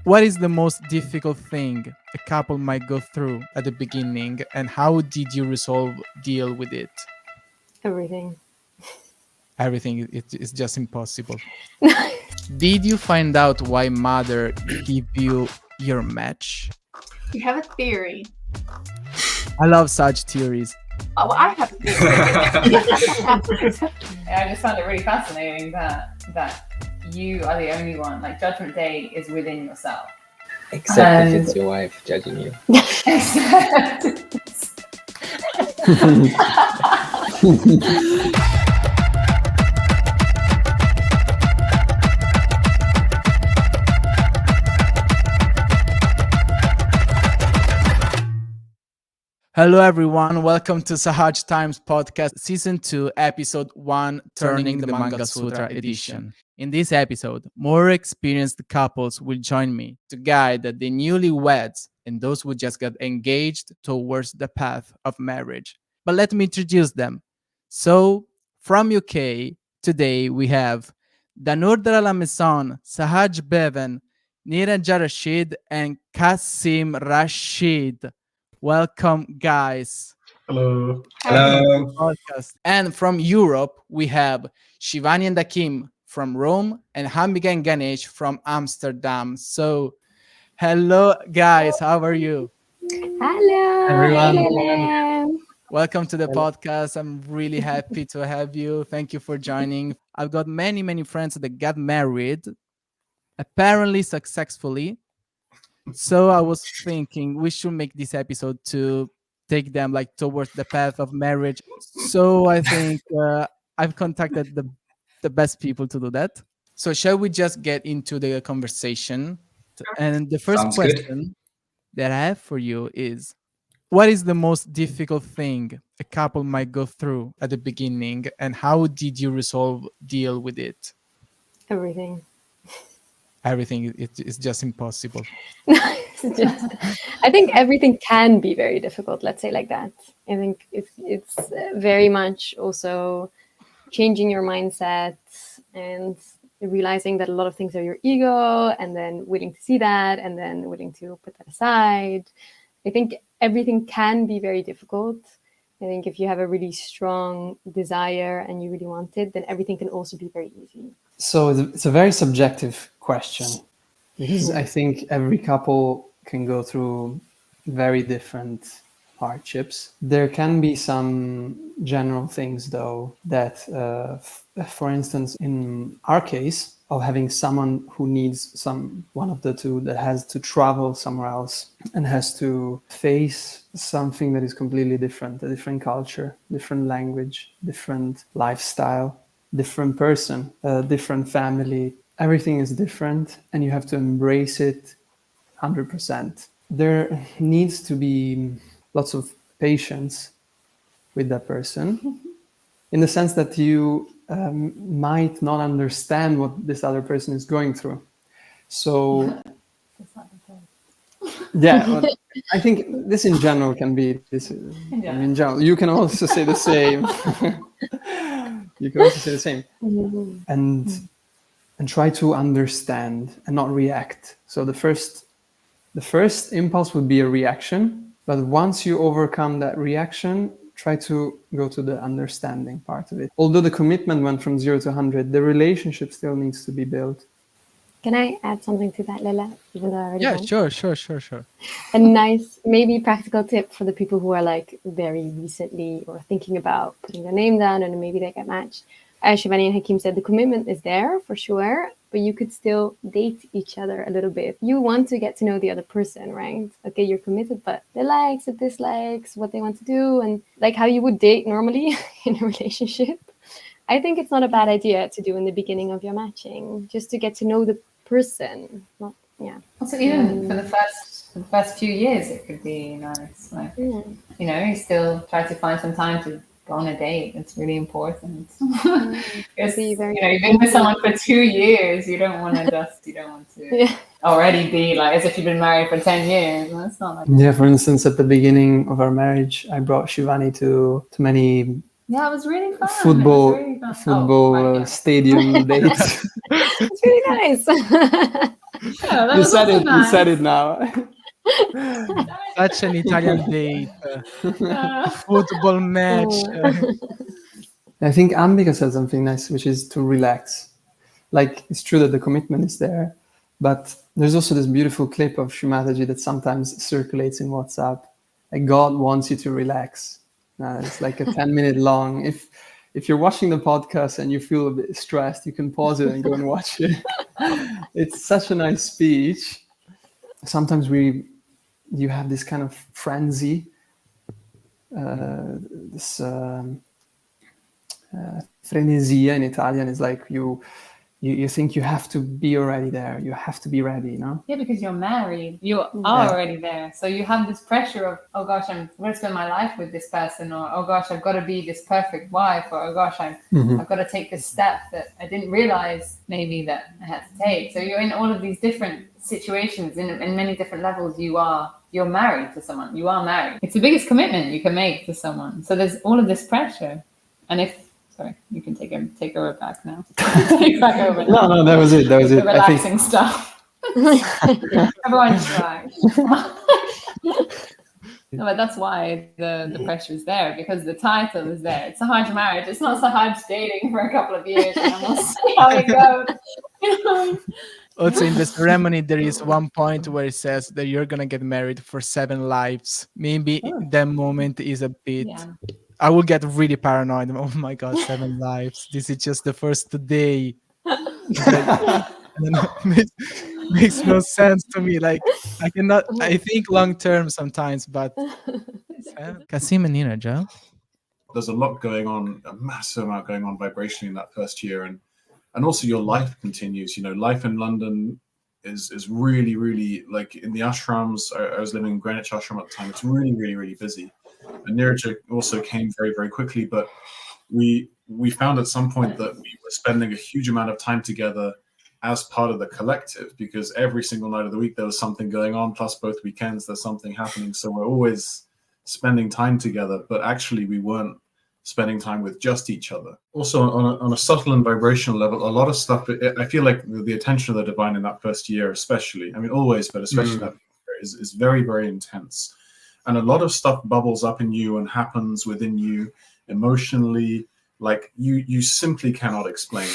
What is the most difficult thing a couple might go through at the beginning, and how did you deal with it? Everything. Everything is just impossible. Did you find out why mother gave you your match? You have a theory. I love such theories. Oh, well, I have a theory. I just found it really fascinating that you are the only one. Like, Judgment Day is within yourself. Except if it's your wife judging you. Hello, everyone. Welcome to Sahaj Times Podcast, Season 2, Episode 1, Turning the MANGALSUTRA edition. In this episode, more experienced couples will join me to guide the newlyweds and those who just got engaged towards the path of marriage. But let me introduce them. So, from UK, today we have Danur de la Maison, Sahaj Bevan, Niranja Rashid, and Kasim Rashid. Welcome, guys. Hello. Hello. Podcast. And from Europe, we have Shivani and Akim from Rome and Hambika and Ganesh from Amsterdam. So, hello, guys. How are you? Hello, Everyone. hello. Welcome to the podcast. I'm really happy to have you. Thank you for joining. I've got many friends that got married, apparently successfully. So I was thinking we should make this episode to take them like towards the path of marriage. So I think I've contacted the best people to do that. So shall we just get into the conversation? And the first Sounds good. question that I have for you is, what is the most difficult thing a couple might go through at the beginning, and how did you deal with it? Everything. Everything is just impossible. I think everything can be very difficult, let's say like that. I think it's very much also changing your mindset and realizing that a lot of things are your ego, and then willing to see that, and then willing to put that aside. I think everything can be very difficult. I think if you have a really strong desire and you really want it, then everything can also be very easy. So it's a very subjective question, because I think every couple can go through very different hardships. There can be some general things, though, that, for instance, in our case, of having someone who needs one of the two that has to travel somewhere else and has to face something that is completely different, a different culture, different language, different lifestyle, different person, different family. Everything is different, and you have to embrace it 100%. There needs to be lots of patience with that person, in the sense that you might not understand what this other person is going through. So, yeah, well, I think this in general can be this. In general, you can also say the same. You can also say the same, and try to understand and not react. So the first impulse would be a reaction, but once you overcome that reaction, try to go to the understanding part of it. Although the commitment went from 0 to 100, the relationship still needs to be built. Can I add something to that, Lila? Even though I already Yeah, went? sure. A nice, maybe practical tip for the people who are like very recently or thinking about putting their name down and maybe they get matched. As Shivani and Hakim said, the commitment is there for sure, but you could still date each other a little bit. You want to get to know the other person, right? Okay, you're committed, but the likes, the dislikes, what they want to do, and like how you would date normally in a relationship. I think it's not a bad idea to do in the beginning of your matching, just to get to know the person. Not, yeah. Also, even for the first few years, it could be nice. Like, you know, you still try to find some time to go on a date. It's really important. Because, you know, you've been with someone for 2 years. You don't want to already be like as if you've been married for 10 years. That's not like Yeah, for instance, at the beginning of our marriage, I brought Shivani to many Yeah, it was really fun. football It was really fun. football stadium date. It's really nice. Yeah, that You was said also it. nice. You said it now. Such an Italian date, football match. I think Ambika said something nice, which is to relax. Like, it's true that the commitment is there, but there's also this beautiful clip of Shimataji that sometimes circulates in WhatsApp. Like, God wants you to relax. It's like a 10-minute long. If you're watching the podcast and you feel a bit stressed, you can pause it and go and watch it. It's such a nice speech. Sometimes you have this kind of frenzy, this frenesia in Italian is like you think you have to be already there. You have to be ready, you know? Yeah, because you're married. You are Yeah. already there. So you have this pressure of, oh gosh, I'm going to spend my life with this person, or oh gosh, I've got to be this perfect wife, or oh gosh, I've got to take this step that I didn't realize maybe that I had to take. So you're in all of these different situations, in many different levels. You're married to someone. You are married. It's the biggest commitment you can make to someone. So there's all of this pressure. And sorry, you can take her back now. Take back over. No, that was it. That was The it. I relaxing stuff. Everyone try. No, but that's why the pressure is there, because the title is there. It's Sahaj Marriage. It's not Sahaj dating for a couple of years and we'll see how it goes. Also, in the ceremony, there is one point where it says that you're gonna get married for 7 lives. Maybe that moment is a bit. Yeah. I will get really paranoid. Oh my god, 7 lives! This is just the first day. Makes no sense to me. Like, I cannot. I think long term sometimes, but Kasim and Niraja. There's a lot going on, a massive amount going on vibrationally in that first year, and also your life continues. You know, life in London is really, really, like in the ashrams. I was living in Greenwich ashram at the time. It's really, really, really busy. And Niraja also came very, very quickly, but we found at some point that we were spending a huge amount of time together as part of the collective, because every single night of the week there was something going on, plus both weekends there's something happening. So we're always spending time together, but actually we weren't spending time with just each other. Also, on a subtle and vibrational level, a lot of stuff, I feel like the attention of the divine in that first year especially, I mean always, but especially that is very, very intense. And a lot of stuff bubbles up in you and happens within you emotionally, like you simply cannot explain.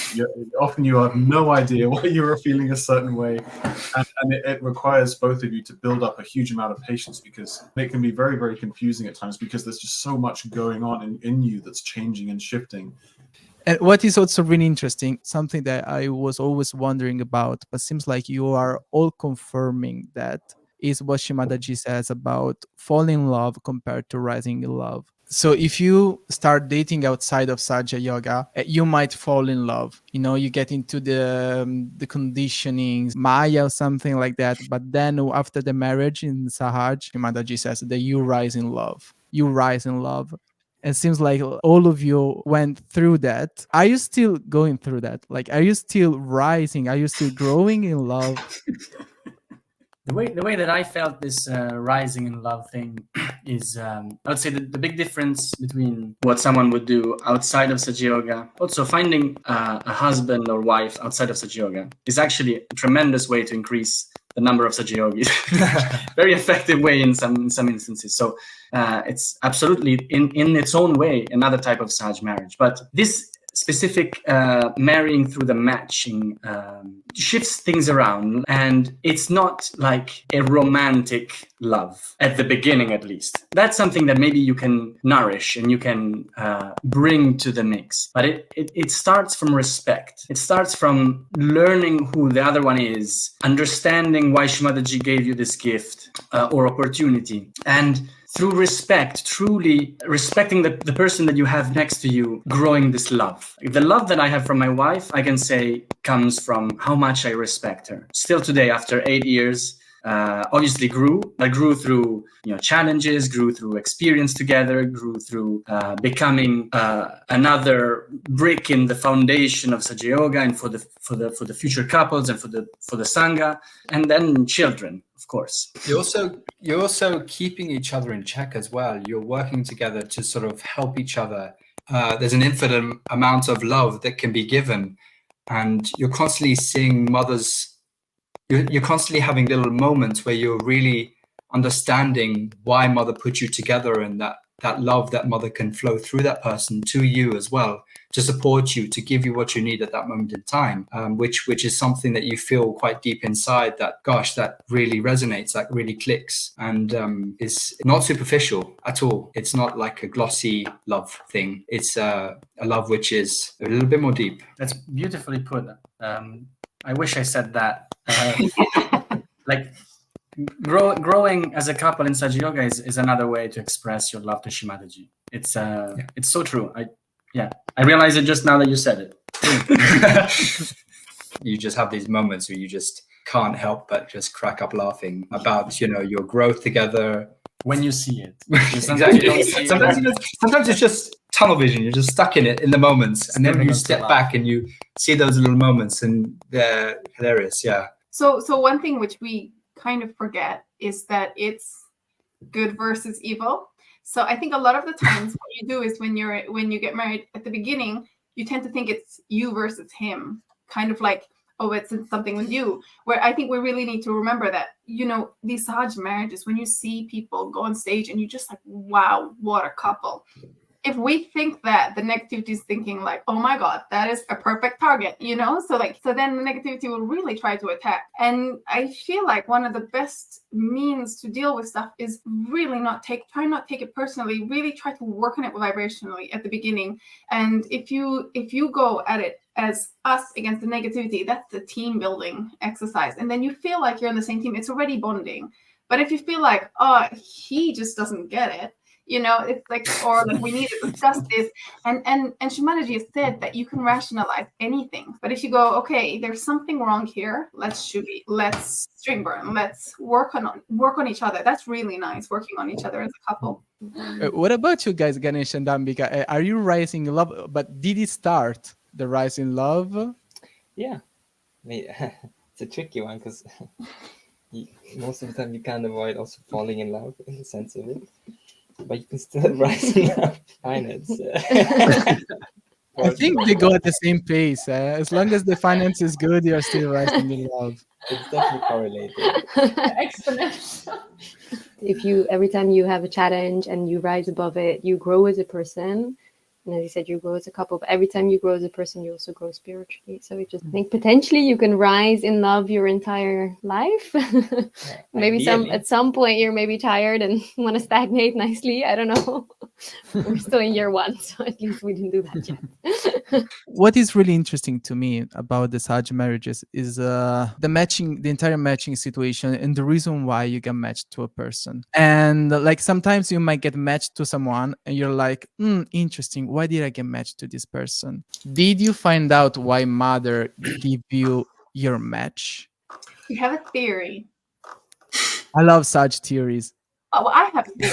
Often you have no idea why you are feeling a certain way. And it requires both of you to build up a huge amount of patience, because it can be very, very confusing at times, because there's just so much going on in you that's changing and shifting. And what is also really interesting, something that I was always wondering about, but seems like you are all confirming that, is what Shimadaji says about falling in love compared to rising in love. So if you start dating outside of Sahaja Yoga, you might fall in love. You know, you get into the conditionings, Maya or something like that. But then after the marriage in Sahaj, Shimadaji says that you rise in love. You rise in love. It seems like all of you went through that. Are you still going through that? Like, are you still rising? Are you still growing in love? The way that I felt this rising in love thing is, I would say the big difference between what someone would do outside of Sahaja Yoga, also finding a husband or wife outside of Sahaja Yoga is actually a tremendous way to increase the number of Sahaja Yogis. Very effective way in some instances. So it's absolutely in its own way another type of Sahaj marriage. But this specific marrying through the matching shifts things around, and it's not like a romantic love at the beginning, at least. That's something that maybe you can nourish and you can bring to the mix, but it starts from respect. It starts from learning who the other one is, understanding why Shimadaji gave you this gift or opportunity, and through respect, truly respecting the person that you have next to you, growing this love. The love that I have from my wife, I can say, comes from how much I respect her. Still today, after 8 years, obviously grew through challenges, grew through experience together, grew through becoming another brick in the foundation of Sahaja Yoga and for the future couples and for the Sangha, and then children, of course. You're also keeping each other in check as well. You're working together to sort of help each other there's an infinite amount of love that can be given, and you're constantly seeing mothers. You're constantly having little moments where you're really understanding why mother put you together, and that love that mother can flow through that person to you as well, to support you, to give you what you need at that moment in time, which is something that you feel quite deep inside, that, gosh, that really resonates, that really clicks, and is not superficial at all. It's not like a glossy love thing. It's a love which is a little bit more deep. That's beautifully put. I wish I said that. Like growing as a couple in Saji Yoga is another way to express your love to Shimataji. It's so true. I realized it just now that you said it. You just have these moments where you just can't help but just crack up laughing about, your growth together. When you see it. Exactly. Sometimes it's just tunnel vision. You're just stuck in it in the moments, and then you step back and you see those little moments, and they're hilarious. Yeah. So one thing which we kind of forget is that it's good versus evil. So I think a lot of the times what you do is when you get married at the beginning, you tend to think it's you versus him, kind of like, oh, it's something with you. Where I think we really need to remember that, these Sahaj marriages, when you see people go on stage and you just like, wow, what a couple. If we think that, the negativity is thinking like, oh my God, that is a perfect target, so then the negativity will really try to attack. And I feel like one of the best means to deal with stuff is really try not take it personally, really try to work on it vibrationally at the beginning. And if you go at it as us against the negativity, that's the team building exercise. And then you feel like you're on the same team, it's already bonding. But if you feel like, oh, he just doesn't get it, it's like, or like, we need to discuss this. And Shimataji has said that you can rationalize anything. But if you go, okay, there's something wrong here, let's string burn, let's work on each other. That's really nice, working on each other as a couple. What about you guys, Ganesh and Dambika? Are you rising in love? But did it start the rise in love? Yeah. It's a tricky one because most of the time you can't avoid also falling in love in the sense of it. But you can still rise in finance. I think they go at the same pace. As long as the finance is good, you're still rising in love. It's definitely correlated. Exponential. Every time you have a challenge and you rise above it, you grow as a person. And as you said, you grow as a couple, but every time you grow as a person, you also grow spiritually. So I just think potentially you can rise in love your entire life. Maybe at some point you're maybe tired and want to stagnate nicely. I don't know. We're still in year 1, so at least we didn't do that yet. What is really interesting to me about the Sahaj marriages is the entire matching situation, and the reason why you get matched to a person. And like sometimes you might get matched to someone and you're like, interesting. Why did I get matched to this person? Did you find out why mother gave you your match? We have a theory. I love such theories. Oh, well, I have a theory.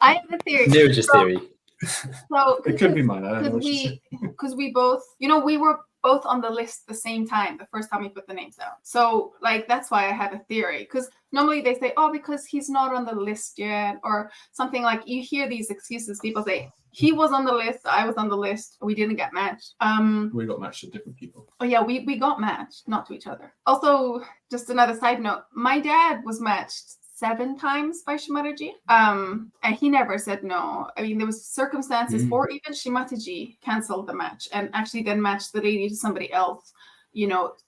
I have a theory. Neurologist theory. So It could be mine. I don't know what you say. Because we both, we were both on the list at the same time the first time we put the names down. So like that's why I have a theory. Because normally they say, oh, because he's not on the list yet, or something like you hear these excuses. People say he was on the list, I was on the list, we didn't get matched. We got matched to different people. Oh yeah, we got matched, not to each other. Also, just another side note, my dad was matched 7 times by Shimataji. And he never said no. I mean, there was circumstances, or even Shimataji canceled the match and actually then matched the lady to somebody else.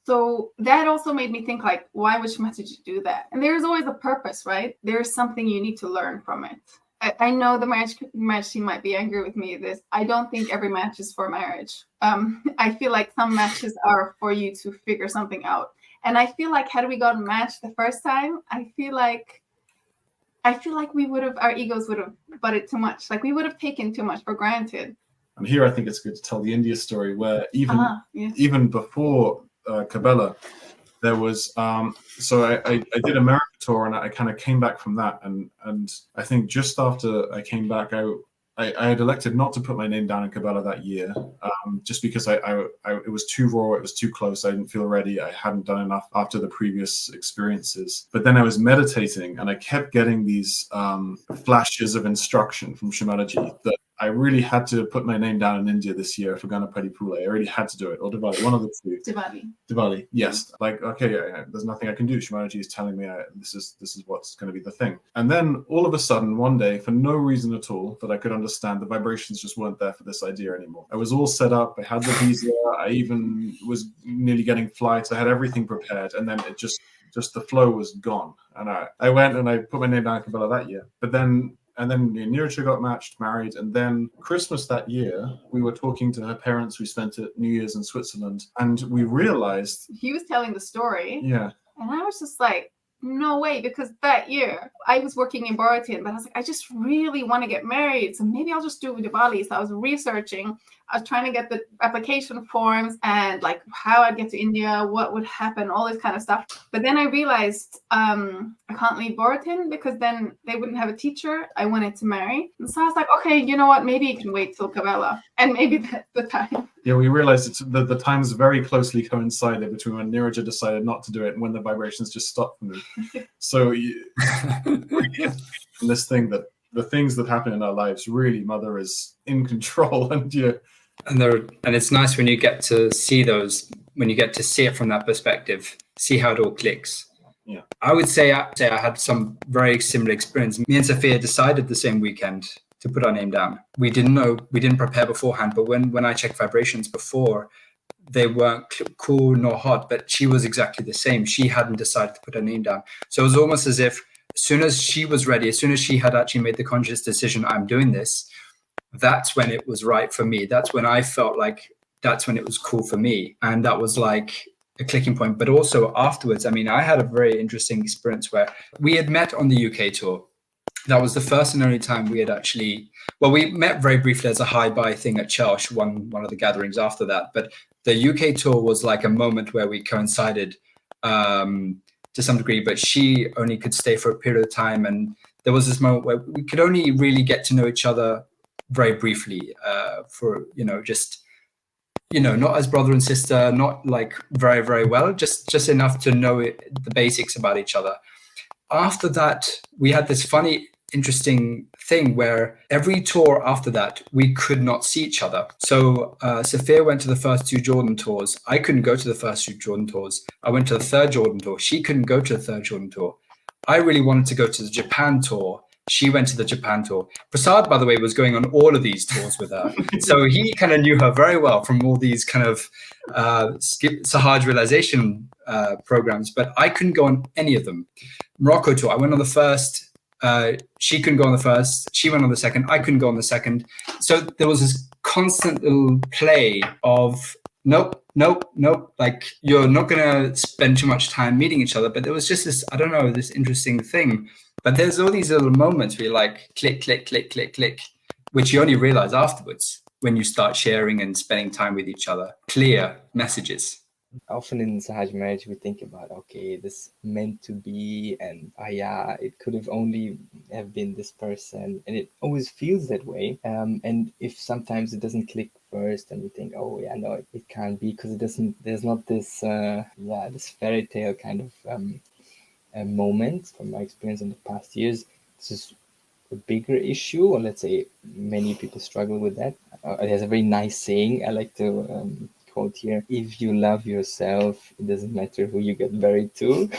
So that also made me think, like, why would Shimataji do that? And there's always a purpose, right? There's something you need to learn from it. I know the match team might be angry with me. I don't think every match is for marriage. I feel like some matches are for you to figure something out. And I feel like had we gotten matched the first time, I feel like our egos would have butted too much. Like we would have taken too much for granted. And here I think it's good to tell the India story where even before Cabela, there was so I did America tour and I kind of came back from that, and I think just after I came back I had elected not to put my name down in Cabela that year, just because it was too raw, it was too close, I didn't feel ready, I hadn't done enough after the previous experiences. But then I was meditating and I kept getting these flashes of instruction from Shimataji that I really had to put my name down in India this year for Ganapati Pule. I really had to do it, or Diwali, one of the two. Diwali, yes. Like, okay, there's nothing I can do. Shumanaji is telling me this is what's going to be the thing. And then all of a sudden, one day, for no reason at all that I could understand, the vibrations just weren't there for this idea anymore. I was all set up. I had the visa. I even was nearly getting flights. I had everything prepared, and then it just the flow was gone. And I went and I put my name down in Kabbalah that year. But then Niraj got married, and then Christmas that year, we were talking to her parents. We spent it New Year's in Switzerland, and we realized he was telling the story. Yeah. And I was just like, no way, because that year I was working in Baratin, but I was like, I just really want to get married, so maybe I'll just do Diwali. So I was researching. I was trying to get the application forms and like how I'd get to India, what would happen, all this kind of stuff. But then I realized I can't leave Baratin because then they wouldn't have a teacher I wanted to marry. And so I was like, okay, you know what? Maybe you can wait till Kabbalah, and maybe that's the time. Yeah, we realized that the times very closely coincided between when Niraj decided not to do it and when the vibrations just stopped for me. So this thing that the things that happen in our lives, really, Mother is in control, and and it's nice when you get to see those, when you get to see it from that perspective, see how it all clicks. Yeah, I would say I had some very similar experience. Me and Sophia decided the same weekend to put our name down. We didn't prepare beforehand, but when I checked vibrations before, they weren't cool nor hot, but she was exactly the same. She hadn't decided to put her name down. So it was almost as if as soon as she was ready, as soon as she had actually made the conscious decision, I'm doing this, that's when it was right for me. That's when I felt like that's when it was cool for me. And that was like a clicking point. But also afterwards, I mean, I had a very interesting experience where we had met on the UK tour. That was the first and only time we had actually, well, we met very briefly as a hi-bye thing at Chelsh, one of the gatherings after that. But the UK tour was like a moment where we coincided to some degree, but she only could stay for a period of time. And there was this moment where we could only really get to know each other very briefly for, just, not as brother and sister, not like very, very well, just enough to know the basics about each other. After that, we had this funny, interesting thing where every tour after that, we could not see each other. So Sophia went to the first two Jordan tours. I couldn't go to the first two Jordan tours. I went to the third Jordan tour. She couldn't go to the third Jordan tour. I really wanted to go to the Japan tour. She went to the Japan tour. Prasad, by the way, was going on all of these tours with her. So he kind of knew her very well from all these kind of Sahaj realization programs, but I couldn't go on any of them. Morocco tour, I went on the first. She couldn't go on the first. She went on the second. I couldn't go on the second. So there was this constant little play of nope. Like, you're not going to spend too much time meeting each other. But there was just this, I don't know, this interesting thing. But there's all these little moments where you're like, click, click, click, click, click, which you only realize afterwards when you start sharing and spending time with each other. Clear messages. Often in Sahaj Marriage, we think about, okay, this meant to be, and it could have only have been this person, and it always feels that way. And if sometimes it doesn't click first, and we think, oh yeah, no, it can't be, because it doesn't. There's not this, this fairy tale kind of a moment from my experience in the past years. This is a bigger issue, or let's say many people struggle with that. There's a very nice saying I like to quote here: if you love yourself, it doesn't matter who you get married to.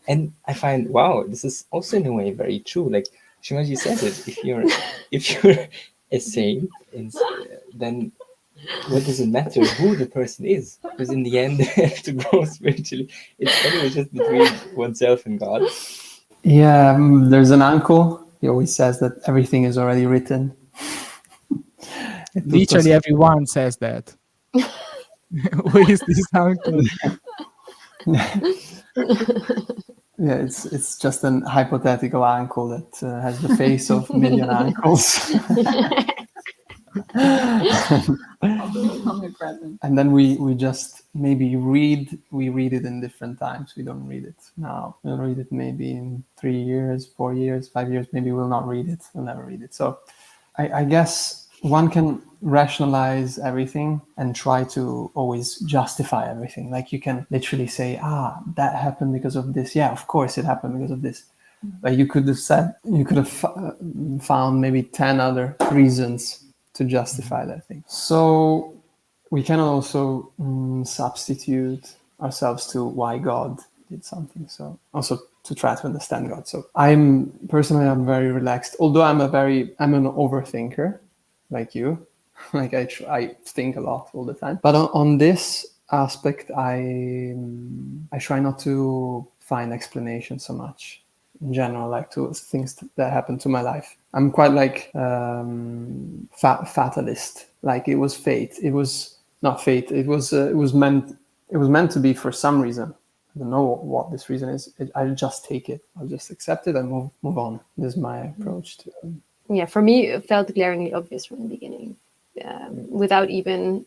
And I find, wow, this is also in a way very true. Like Shimaji says it, if you're a saint, then what does it matter who the person is? Because in the end, to grow spiritually, it's anyway just between oneself and God. Yeah, there's an uncle. He always says that everything is already written. Literally everyone says that. Who is this uncle? Yeah, it's just an hypothetical uncle that has the face of a million uncles. And then we just maybe read it in different times. We don't read it now. We'll read it maybe in 3 years, 4 years, 5 years. Maybe we'll not read it. We'll never read it. So I guess one can rationalize everything and try to always justify everything. Like you can literally say, that happened because of this. Yeah, of course it happened because of this. Like you could have found maybe 10 other reasons to justify that thing. So we cannot also substitute ourselves to why God did something. So also to try to understand God. So I'm very relaxed, although I'm an overthinker like you. Like I think a lot all the time. But on this aspect, I try not to find explanation so much in general, like to things that happen to my life. I'm quite like fatalist. Like it was fate. It was not fate. It was meant to be for some reason. I don't know what this reason is. I'll just take it. I'll just accept it and move on. This is my approach to it. Yeah, for me, it felt glaringly obvious from the beginning, without even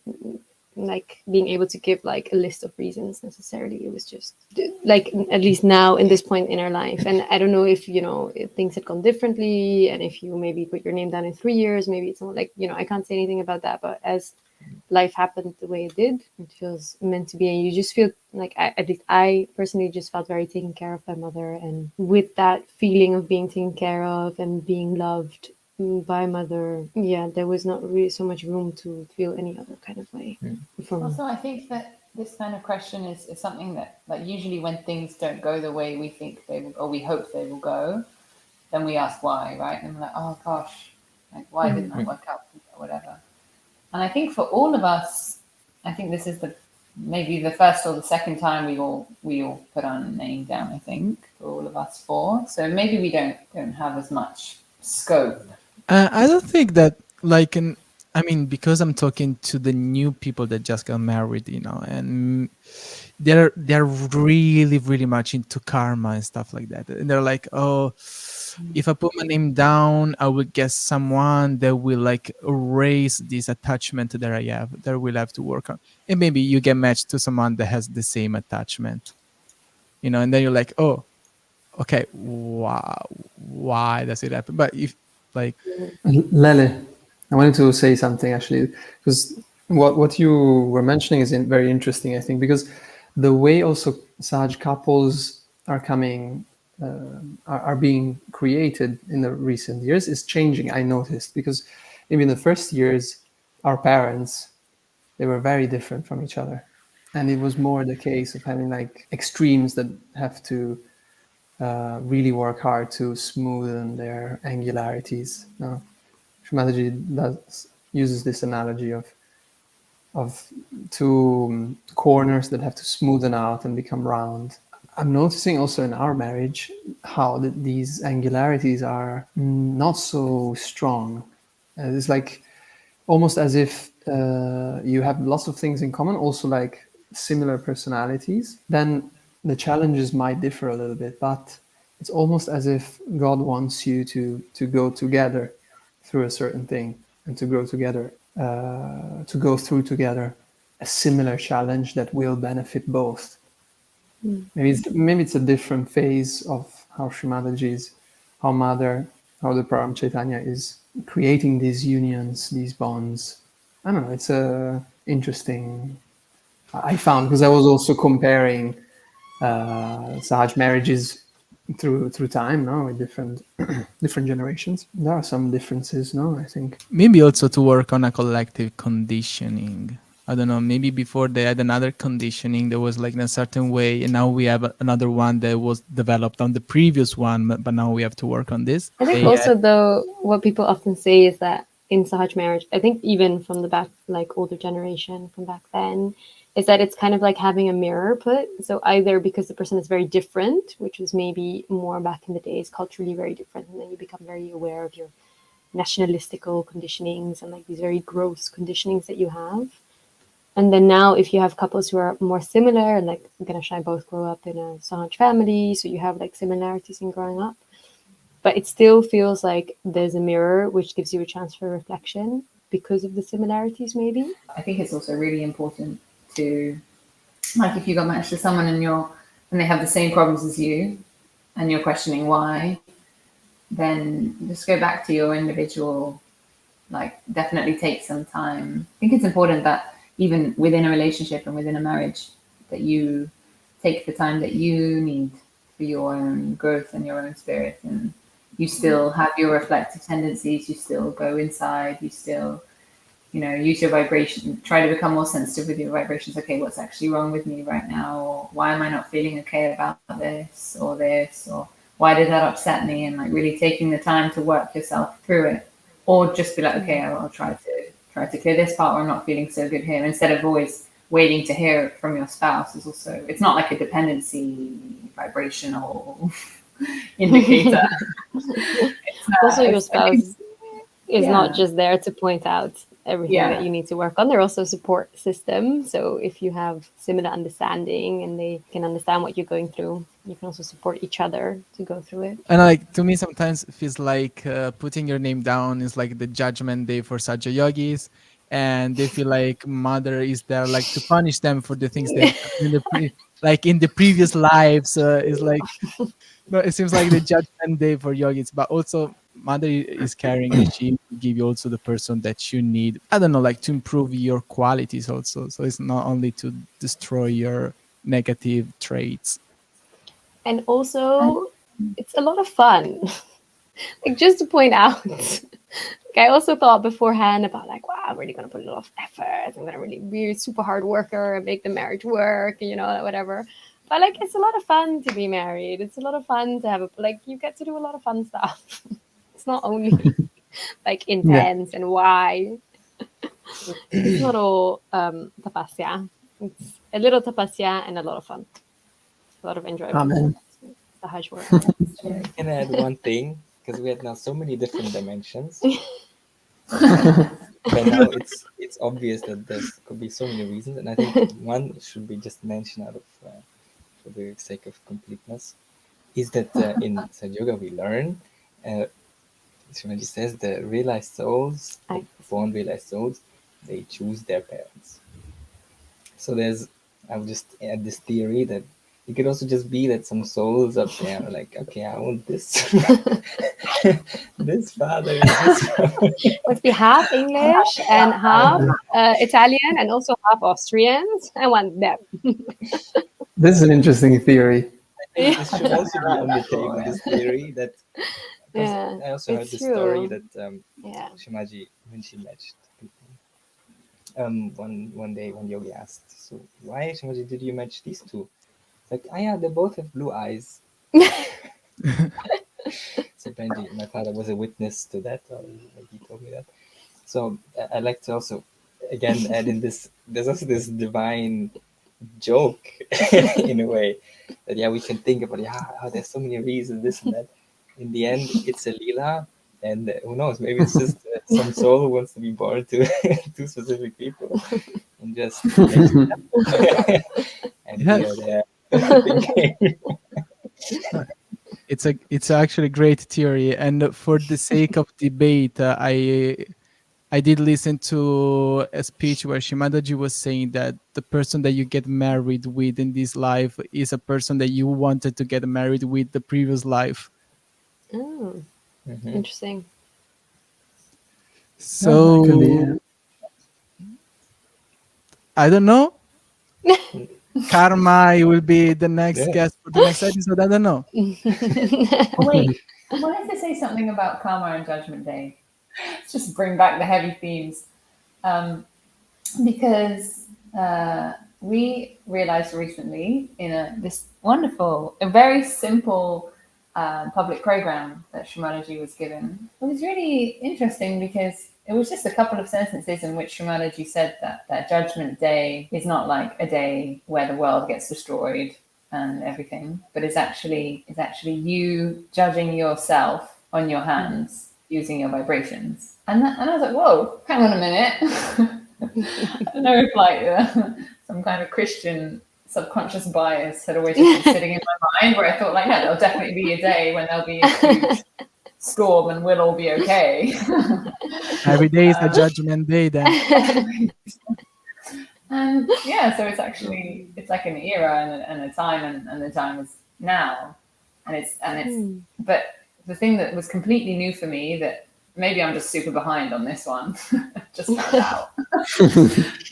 like being able to give like a list of reasons necessarily. It was just like, at least now in this point in our life. And I don't know if, if things had gone differently, and if you maybe put your name down in 3 years, maybe it's not like, I can't say anything about that. But as life happened the way it did, it feels meant to be, and you just feel like, at least I personally just felt very taken care of by mother, and with that feeling of being taken care of and being loved by mother, there was not really so much room to feel any other kind of way. Also, I think that this kind of question is something that, like, usually when things don't go the way we think they will, or we hope they will go, then we ask why, right? And we're like, oh gosh, like why didn't that work out, or whatever. And I think for all of us, I think this is maybe the first or the second time we all put our name down, I think, for all of us four. So maybe we don't have as much scope. I don't think that because I'm talking to the new people that just got married, and they're really, really much into karma and stuff like that. And they're like, oh, if I put my name down, I will get someone that will like erase this attachment that I have, that we'll have to work on. And maybe you get matched to someone that has the same attachment, and then you're like, oh, okay, wow, why does it happen? But if like Lele, I wanted to say something actually, because what you were mentioning is very interesting, I think, because the way also Sahaj couples are coming, are being created in the recent years is changing, I noticed, because maybe in the first years, our parents, they were very different from each other. And it was more the case of having like extremes that have to really work hard to smoothen their angularities. Shamaji uses this analogy of two corners that have to smoothen out and become round. I'm noticing also in our marriage how these angularities are not so strong. It's like almost as if you have lots of things in common, also like similar personalities. Then the challenges might differ a little bit, but it's almost as if God wants you to go together through a certain thing, and to grow together, to go through together a similar challenge that will benefit both. Maybe it's a different phase of how Srimadaji is, how the Param Chaitanya is creating these unions, these bonds. I don't know, it's interesting. I found, because I was also comparing Sahaj marriages through time, with different generations. There are some differences, I think. Maybe also to work on a collective conditioning. I don't know, maybe before they had another conditioning that was like in a certain way, and now we have another one that was developed on the previous one, but now we have to work on this. I think also, though, what people often say is that in Sahaj marriage, I think even from the back, like older generation from back then, is that it's kind of like having a mirror put. So either because the person is very different, which was maybe more back in the days, culturally very different, and then you become very aware of your nationalistical conditionings and like these very gross conditionings that you have. And then now, if you have couples who are more similar, and like Ganesh and I both grew up in a Sahaj family, so you have like similarities in growing up, but it still feels like there's a mirror which gives you a chance for reflection because of the similarities, maybe. I think it's also really important to, like, if you got matched to someone and they have the same problems as you, and you're questioning why, then just go back to your individual, like, definitely take some time. I think it's important that even within a relationship and within a marriage, that you take the time that you need for your own growth and your own spirit, and you still have your reflective tendencies, you still go inside, you still, you know, use your vibration, try to become more sensitive with your vibrations. Okay, what's actually wrong with me right now? Or why am I not feeling okay about this? Or why did that upset me? And like really taking the time to work yourself through it. Or just be like, okay, I'll try to clear this part, or I'm not feeling so good here, instead of always waiting to hear it from your spouse. Is also, it's not like a dependency vibrational indicator. Also, your spouse is not just there to point out everything that you need to work on. They're also a support system. So if you have similar understanding and they can understand what you're going through, you can also support each other to go through it. And like, to me, sometimes it feels like putting your name down is like the judgment day for Saja yogis, and they feel like mother is there like to punish them for the things they've done in the previous lives. Is like, no, it seems like the judgment day for yogis, but also mother is carrying and she will give you also the person that you need. I don't know, like to improve your qualities also. So it's not only to destroy your negative traits. And also, it's a lot of fun. Like, just to point out, like, I also thought beforehand about like, wow, I'm really going to put a lot of effort. I'm going to really be a super hard worker and make the marriage work, you know, whatever. But like, it's a lot of fun to be married. It's a lot of fun to have like, you get to do a lot of fun stuff. It's not only like intense and why. It's not all tapasya. It's a little tapasya and a lot of fun. A lot of enjoyment. Amen. Sahaj work. Can I add one thing? Because we had now so many different dimensions. But now it's obvious that there could be so many reasons, and I think one should be just mentioned out of for the sake of completeness, is that in Sahaja Yoga we learn. Shivaji says the realized souls, born realized souls, they choose their parents. So I'll just add this theory that it could also just be that some souls up there are like, okay, I want this, this father. Must be half English and half Italian and also half Austrians. I want them. This is an interesting theory. I think this should also be on the table, this theory that. I also heard the story that Shimaji, when she matched people, one day when Yogi asked, so why, Shimaji, did you match these two? It's like, yeah, they both have blue eyes. So apparently my father was a witness to that, or like he told me that. So I like to also, again, add in this, there's also this divine joke in a way that, we can think about, there's so many reasons, this and that. In the end, it's a lila, and who knows? Maybe it's just some soul who wants to be born to two specific people, and just makes it happen. And here they are. It's actually a great theory, and for the sake of debate, I did listen to a speech where Shimadaji was saying that the person that you get married with in this life is a person that you wanted to get married with the previous life. Oh, interesting. So, I don't know. Karma will be the next guest for the next episode. I don't know. Wait, I wanted to say something about Karma and Judgment Day. Let's just bring back the heavy themes. Because we realized recently in this wonderful, a very simple public program that Shrimadaji was given. It was really interesting because it was just a couple of sentences in which Shrimadaji said that Judgment Day is not like a day where the world gets destroyed and everything, but it's actually you judging yourself on your hands using your vibrations. And I was like, whoa, hang on a minute. I don't know if like some kind of Christian subconscious bias had always just been sitting in my mind, where I thought like, there'll definitely be a day when there'll be a huge storm and we'll all be okay. Every day is a Judgment Day then. And so it's like an era and a time, and the time is now, and it's but the thing that was completely new for me, that maybe I'm just super behind on this one, just found out,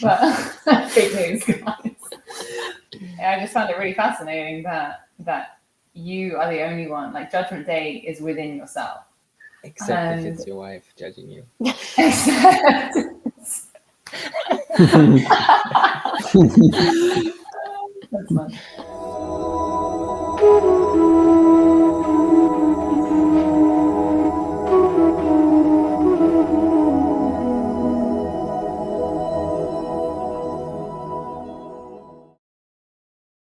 but big news, guys. I just found it really fascinating that you are the only one. Like Judgment Day is within yourself. Except if it's your wife judging you. Except. That's fun.